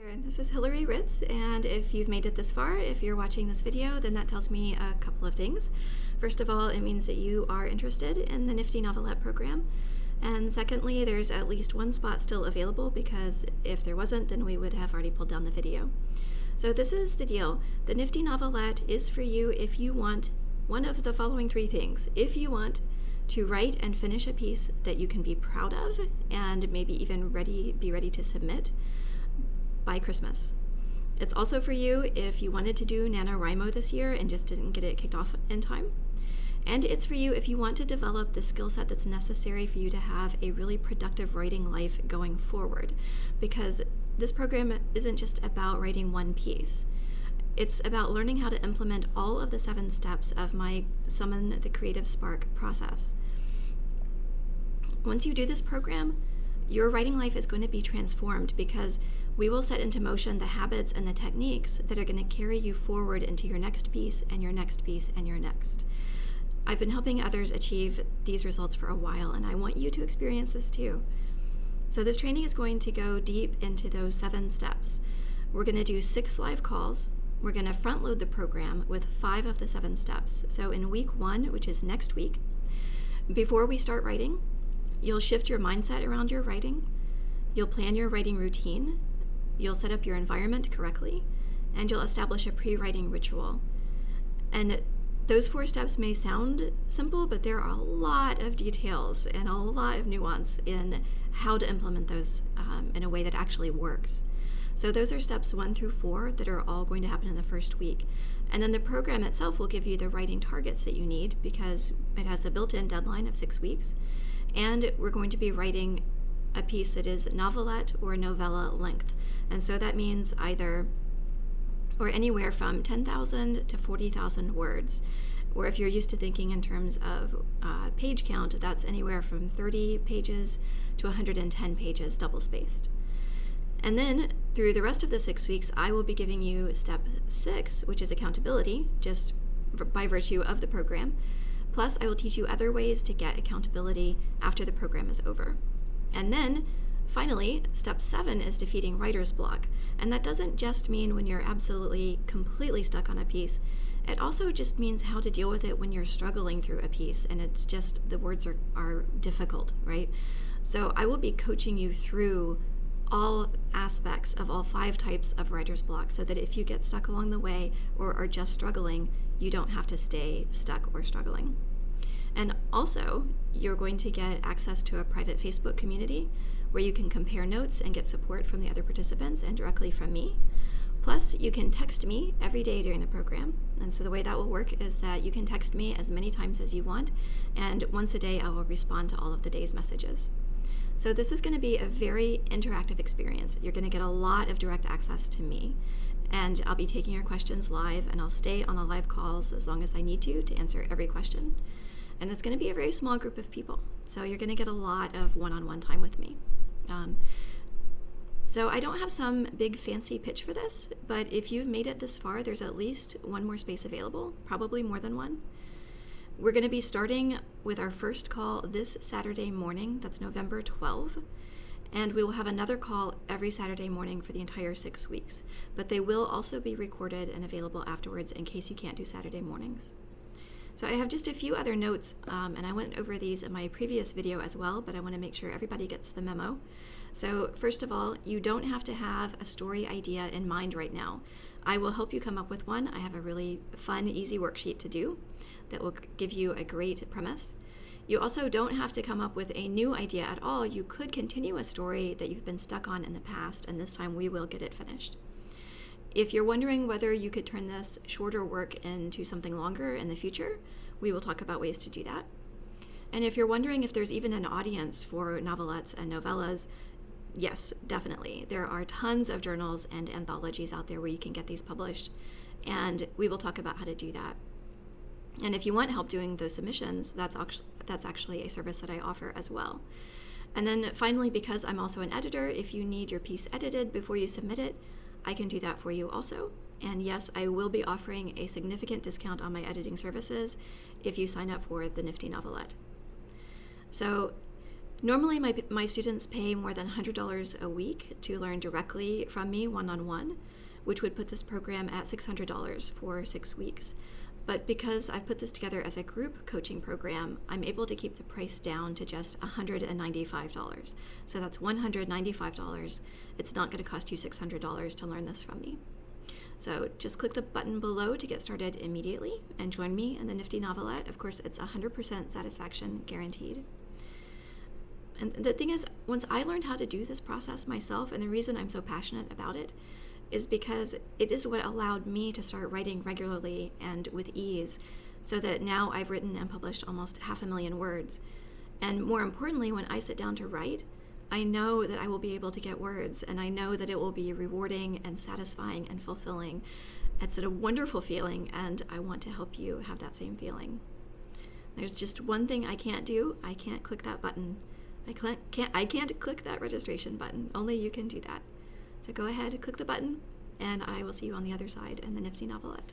there, this is Hillary Ritz, and if you've made it this far, if you're watching this video, then that tells me a couple of things. First of all, it means that you are interested in the Nifty Novelette program. And secondly, there's at least one spot still available, because if there wasn't, then we would have already pulled down the video. So this is the deal. The Nifty Novelette is for you if you want one of the following three things. If you want to write and finish a piece that you can be proud of and maybe even be ready to submit by Christmas. It's also for you if you wanted to do NaNoWriMo this year and just didn't get it kicked off in time. And it's for you if you want to develop the skill set that's necessary for you to have a really productive writing life going forward. Because this program isn't just about writing one piece. It's about learning how to implement all of the 7 steps of my Summon the Creative Spark process. Once you do this program, your writing life is going to be transformed, because we will set into motion the habits and the techniques that are going to carry you forward into your next piece and your next piece and your next. I've been helping others achieve these results for a while, and I want you to experience this too. So this training is going to go deep into those 7 steps. We're going to do 6 live calls. We're going to front load the program with 5 of the 7 steps. So in week 1, which is next week, before we start writing, you'll shift your mindset around your writing. You'll plan your writing routine. You'll set up your environment correctly, and you'll establish a pre-writing ritual. And those 4 steps may sound simple, but there are a lot of details and a lot of nuance in how to implement those in a way that actually works. So those are steps 1 through 4 that are all going to happen in the first week. And then the program itself will give you the writing targets that you need, because it has a built-in deadline of 6 weeks. And we're going to be writing a piece that is novelette or novella length. And so that means either or anywhere from 10,000 to 40,000 words. Or if you're used to thinking in terms of page count, that's anywhere from 30 pages to 110 pages double-spaced. And then through the rest of the 6 weeks, I will be giving you step 6, which is accountability, just by virtue of the program. Plus, I will teach you other ways to get accountability after the program is over. And then, finally, step 7 is defeating writer's block. And that doesn't just mean when you're absolutely, completely stuck on a piece. It also just means how to deal with it when you're struggling through a piece and it's just, the words are difficult, right? So I will be coaching you through all aspects of all 5 types of writer's block, so that if you get stuck along the way or are just struggling, you don't have to stay stuck or struggling. And also, you're going to get access to a private Facebook community where you can compare notes and get support from the other participants and directly from me. Plus, you can text me every day during the program. And so the way that will work is that you can text me as many times as you want, and once a day I will respond to all of the day's messages. So this is going to be a very interactive experience. You're going to get a lot of direct access to me, and I'll be taking your questions live, and I'll stay on the live calls as long as I need to answer every question. And it's going to be a very small group of people, so you're going to get a lot of one-on-one time with me. So I don't have some big fancy pitch for this, but if you've made it this far, there's at least 1 more space available, probably more than 1. We're going to be starting with our first call this Saturday morning. That's November 12th. And we will have another call every Saturday morning for the entire 6 weeks. But they will also be recorded and available afterwards in case you can't do Saturday mornings. So I have just a few other notes, and I went over these in my previous video as well, but I want to make sure everybody gets the memo. So first of all, you don't have to have a story idea in mind right now. I will help you come up with one. I have a really fun, easy worksheet to do that will give you a great premise. You also don't have to come up with a new idea at all. You could continue a story that you've been stuck on in the past, and this time we will get it finished. If you're wondering whether you could turn this shorter work into something longer in the future, we will talk about ways to do that. And if you're wondering if there's even an audience for novelettes and novellas, yes, definitely. There are tons of journals and anthologies out there where you can get these published, and we will talk about how to do that. And if you want help doing those submissions, that's actually a service that I offer as well. And then finally, because I'm also an editor, if you need your piece edited before you submit it, I can do that for you also. And yes, I will be offering a significant discount on my editing services if you sign up for the Nifty Novelette. So Normally, my students pay more than $100 a week to learn directly from me one-on-one, which would put this program at $600 for 6 weeks. But because I've put this together as a group coaching program, I'm able to keep the price down to just $195. So that's $195. It's not going to cost you $600 to learn this from me. So just click the button below to get started immediately and join me in the Nifty Novelette. Of course, it's 100% satisfaction guaranteed. And the thing is, once I learned how to do this process myself, and the reason I'm so passionate about it is because it is what allowed me to start writing regularly and with ease, so that now I've written and published almost 500,000 words. And more importantly, when I sit down to write, I know that I will be able to get words, and I know that it will be rewarding and satisfying and fulfilling. It's a wonderful feeling, and I want to help you have that same feeling. There's just one thing I can't do. I can't click that button. I can't click that registration button. Only you can do that. So go ahead, click the button, and I will see you on the other side in the Nifty Novelette.